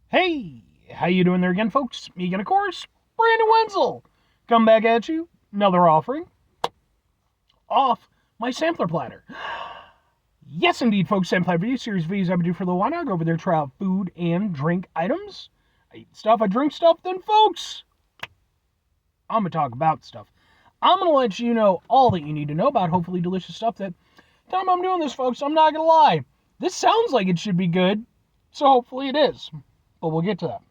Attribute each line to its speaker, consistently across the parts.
Speaker 1: Hey, how you doing there again, folks? Me again, of course, Brandon Wenzel. Come back at you, another offering off my sampler platter. Yes, indeed, folks, sampler video series videos I've been doing for a little while now. I go over there, try out food and drink items. I eat stuff, I drink stuff, then, folks, I'm going to talk about stuff. I'm going to let you know all that you need to know about hopefully delicious stuff that time I'm doing this, folks, I'm not going to lie. This sounds like it should be good, so hopefully it is. But we'll get to that.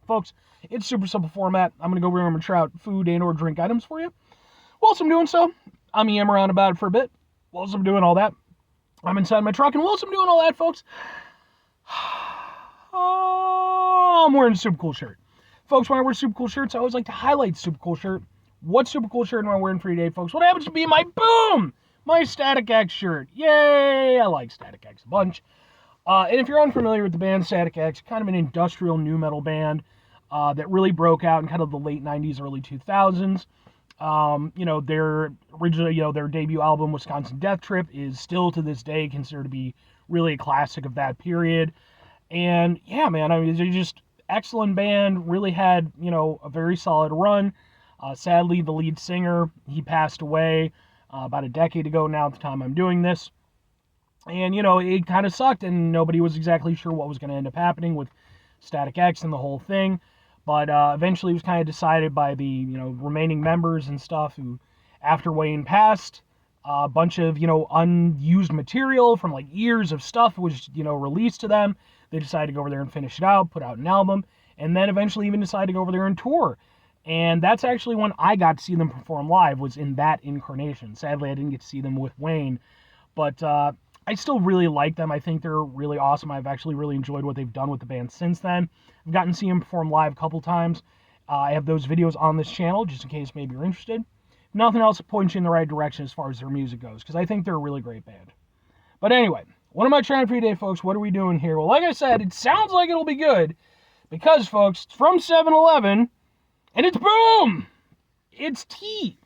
Speaker 1: Folks, it's super simple format. I'm going to go over here and try out food and or drink items for you. Whilst I'm doing so, I'm yammering around about it for a bit. Whilst I'm doing all that, I'm inside my truck, and whilst I'm doing all that, folks, I'm wearing a super cool shirt. Folks, when I wear super cool shirts, I always like to highlight super cool shirt. What super cool shirt am I wearing for you today, folks? What happens to be my boom? My Static X shirt. Yay! I like Static X a bunch. And if you're unfamiliar with the band Static X, kind of an industrial nu metal band that really broke out in kind of the late 90s, early 2000s. Their original, their debut album, Wisconsin Death Trip, is still to this day considered to be really a classic of that period. And yeah, man, I mean, they're just excellent band, really had, a very solid run. Sadly, the lead singer, he passed away about a decade ago now at the time I'm doing this. And, it kind of sucked, and nobody was exactly sure what was going to end up happening with Static X and the whole thing. But eventually it was kind of decided by the, remaining members and stuff who, after Wayne passed, a bunch of, unused material from, like, years of stuff was, released to them. They decided to go over there and finish it out, put out an album, and then eventually even decided to go over there and tour. And that's actually when I got to see them perform live, was in that incarnation. Sadly, I didn't get to see them with Wayne. But I still really like them. I think they're really awesome. I've actually really enjoyed what they've done with the band since then. I've gotten to see them perform live a couple times. I have those videos on this channel, just in case maybe you're interested. If nothing else points you in the right direction as far as their music goes, because I think they're a really great band. But anyway, what am I trying for you today, folks? What are we doing here? Well, like I said, it sounds like it'll be good, because, folks, it's from 7-Eleven, and it's boom! It's tea.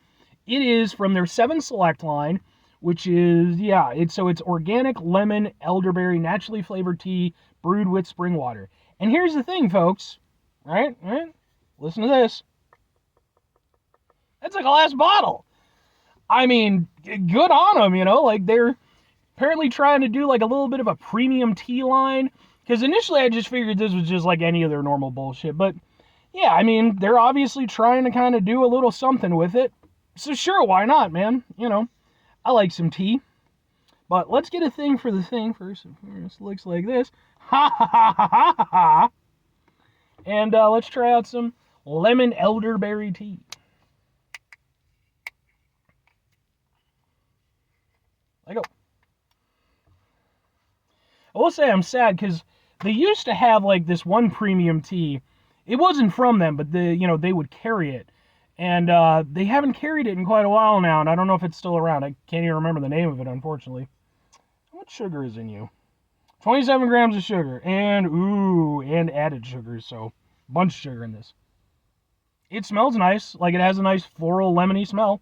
Speaker 1: It is from their 7 Select line, which is, it's organic lemon, elderberry, naturally flavored tea brewed with spring water. And here's the thing, folks, right? Listen to this. That's a glass bottle. I mean, good on them, like they're apparently trying to do like a little bit of a premium tea line. Because initially I just figured this was just like any of their normal bullshit. But yeah, I mean, they're obviously trying to kind of do a little something with it. So sure, why not, man? I like some tea. But let's get a thing for the thing first. This looks like this. Ha ha ha ha ha ha ha. And let's try out some lemon elderberry tea. I go. I will say I'm sad because they used to have like this one premium tea. It wasn't from them, but they would carry it. And they haven't carried it in quite a while now, and I don't know if it's still around. I can't even remember the name of it, unfortunately. How much sugar is in you? 27 grams of sugar, and added sugar, so a bunch of sugar in this. It smells nice, like it has a nice floral lemony smell.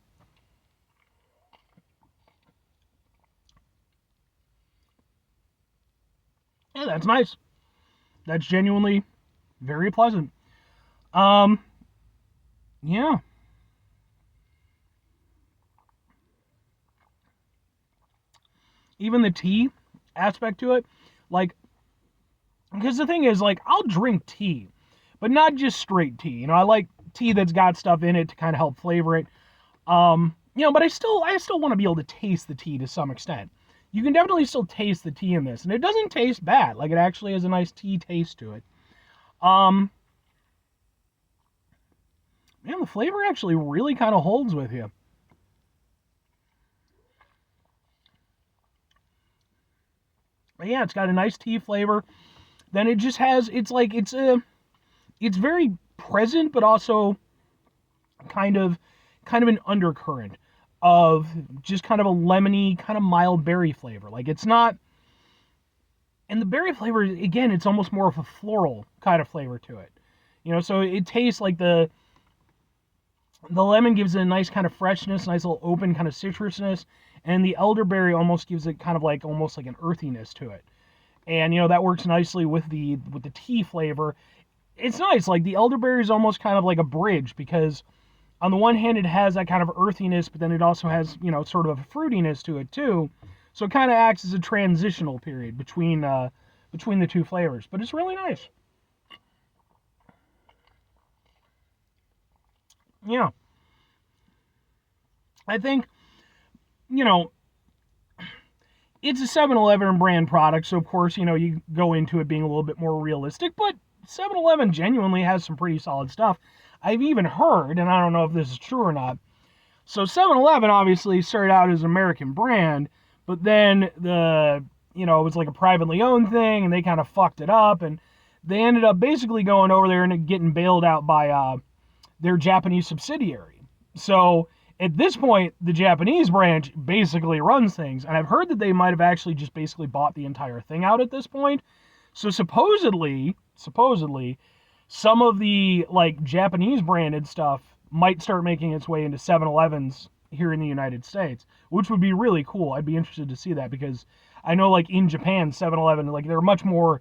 Speaker 1: Yeah, that's nice. That's genuinely very pleasant. Yeah. Even the tea aspect to it, like, because the thing is, like, I'll drink tea, but not just straight tea. I like tea that's got stuff in it to kind of help flavor it. But I still want to be able to taste the tea to some extent. You can definitely still taste the tea in this, and it doesn't taste bad. Like, it actually has a nice tea taste to it. Man, the flavor actually really kind of holds with you. But yeah, it's got a nice tea flavor. Then it just has, it's very present, but also kind of an undercurrent of just kind of a lemony, kind of mild berry flavor. Like, it's not, and the berry flavor, again, it's almost more of a floral kind of flavor to it. So it tastes like the lemon gives it a nice kind of freshness, nice little open kind of citrusness, and the elderberry almost gives it kind of like almost like an earthiness to it. And, that works nicely with the tea flavor. It's nice. Like, the elderberry is almost kind of like a bridge, because on the one hand, it has that kind of earthiness, but then it also has, sort of a fruitiness to it, too. So it kind of acts as a transitional period between the two flavors. But it's really nice. Yeah. I think, you know, it's a 7-Eleven brand product, so of course, you go into it being a little bit more realistic, but 7-Eleven genuinely has some pretty solid stuff. I've even heard, and I don't know if this is true or not, so 7-Eleven obviously started out as an American brand, but then it was like a privately owned thing, and they kind of fucked it up, and they ended up basically going over there and getting bailed out by their Japanese subsidiary. So at this point, the Japanese branch basically runs things, and I've heard that they might have actually just basically bought the entire thing out at this point. So supposedly, some of the like Japanese branded stuff might start making its way into 7-Elevens here in the United States, which would be really cool. I'd be interested to see that, because I know like in Japan, 7-Eleven, like they're much more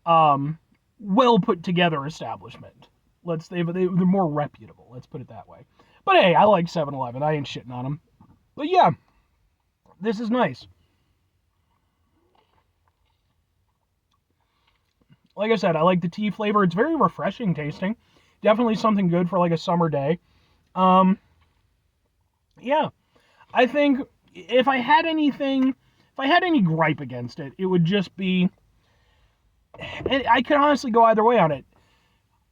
Speaker 1: well put together establishment. They're more reputable. Let's put it that way. But hey, I like 7-Eleven. I ain't shitting on them. But yeah, this is nice. Like I said, I like the tea flavor. It's very refreshing tasting. Definitely something good for like a summer day. Yeah, I think if I had any gripe against it, it would just be, and I could honestly go either way on it.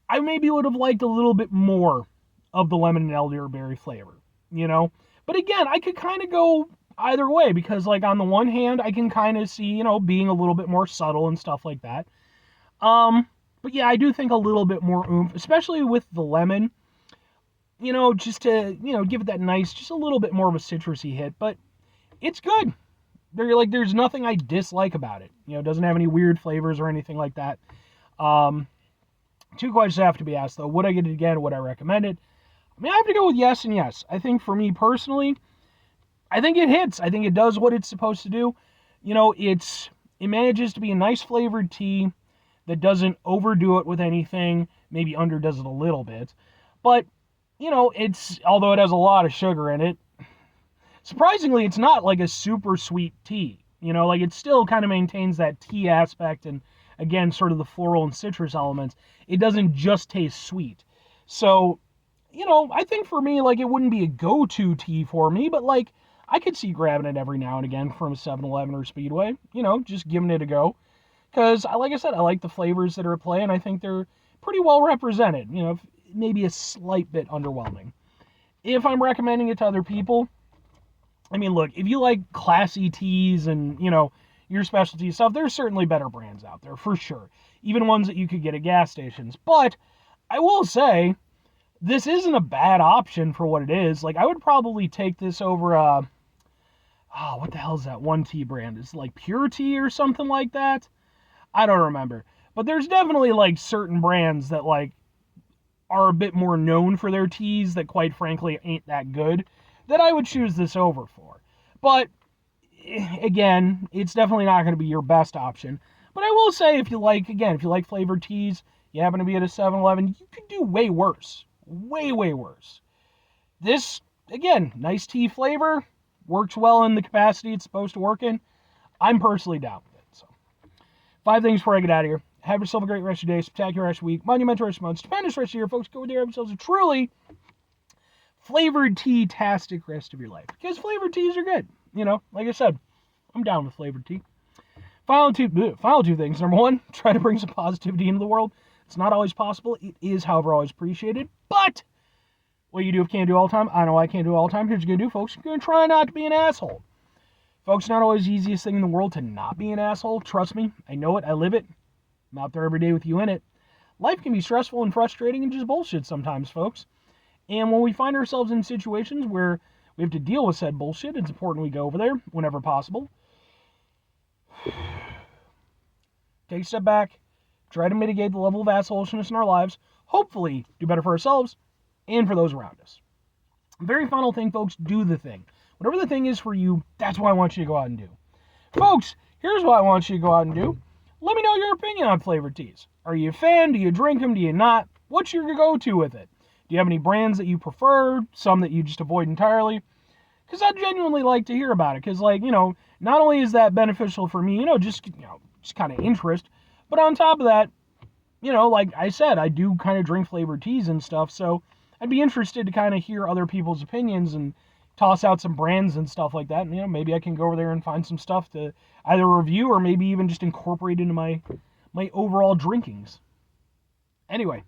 Speaker 1: I maybe would have liked a little bit more of the lemon and elderberry flavor, But again, I could kind of go either way, because like on the one hand, I can kind of see, being a little bit more subtle and stuff like that. But yeah, I do think a little bit more oomph, especially with the lemon, just to, give it that nice, just a little bit more of a citrusy hit, but it's good. There's nothing I dislike about it. It doesn't have any weird flavors or anything like that. Two questions have to be asked, though. Would I get it again? Would I recommend it? I mean, I have to go with yes and yes. I think for me personally, I think it hits. I think it does what it's supposed to do. It manages to be a nice flavored tea that doesn't overdo it with anything, maybe underdoes it a little bit. But, although it has a lot of sugar in it, surprisingly, it's not like a super sweet tea. It still kind of maintains that tea aspect and, again, sort of the floral and citrus elements. It doesn't just taste sweet. So, I think for me, like, it wouldn't be a go-to tea for me, but, like, I could see grabbing it every now and again from a 7-Eleven or Speedway, just giving it a go. Because, like I said, I like the flavors that are at play, and I think they're pretty well represented. Maybe a slight bit underwhelming. If I'm recommending it to other people, I mean, look, if you like classy teas and, your specialty stuff, there's certainly better brands out there, for sure. Even ones that you could get at gas stations. But I will say, this isn't a bad option for what it is. Like, I would probably take this over, what the hell is that one tea brand? Is it like Pure Tea or something like that? I don't remember. But there's definitely, like, certain brands that, like, are a bit more known for their teas that, quite frankly, ain't that good, that I would choose this over for. But, again, it's definitely not going to be your best option. But I will say, if you like flavored teas, you happen to be at a 7-Eleven, you could do way worse. Way, way worse. This, again, nice tea flavor, works well in the capacity it's supposed to work in. I'm personally down with it. So, 5 things before I get out of here. Have yourself a great rest of your day, spectacular rest of your week, monumental rest of your month, stupendous rest of your year, folks. Go there, have yourselves a truly flavored tea-tastic rest of your life. Because flavored teas are good. Like I said, I'm down with flavored tea. Final two things. Number 1, try to bring some positivity into the world. It's not always possible. It is, however, always appreciated. But what you do can't do all the time. I know I can't do it all the time. Here's what you're going to do, folks. You're going to try not to be an asshole. Folks, not always the easiest thing in the world to not be an asshole. Trust me. I know it. I live it. I'm out there every day with you in it. Life can be stressful and frustrating and just bullshit sometimes, folks. And when we find ourselves in situations where we have to deal with said bullshit, it's important we go over there whenever possible. Take a step back. Try to mitigate the level of assholishness in our lives. Hopefully, do better for ourselves and for those around us. Very final thing, folks, do the thing. Whatever the thing is for you, that's what I want you to go out and do. Folks, here's what I want you to go out and do. Let me know your opinion on flavored teas. Are you a fan? Do you drink them? Do you not? What's your go-to with it? Do you have any brands that you prefer? Some that you just avoid entirely? Because I'd genuinely like to hear about it. Because, like, not only is that beneficial for me, just kind of interest, but on top of that, like I said, I do kind of drink flavored teas and stuff, so I'd be interested to kind of hear other people's opinions and toss out some brands and stuff like that. And, maybe I can go over there and find some stuff to either review or maybe even just incorporate into my overall drinkings. Anyway.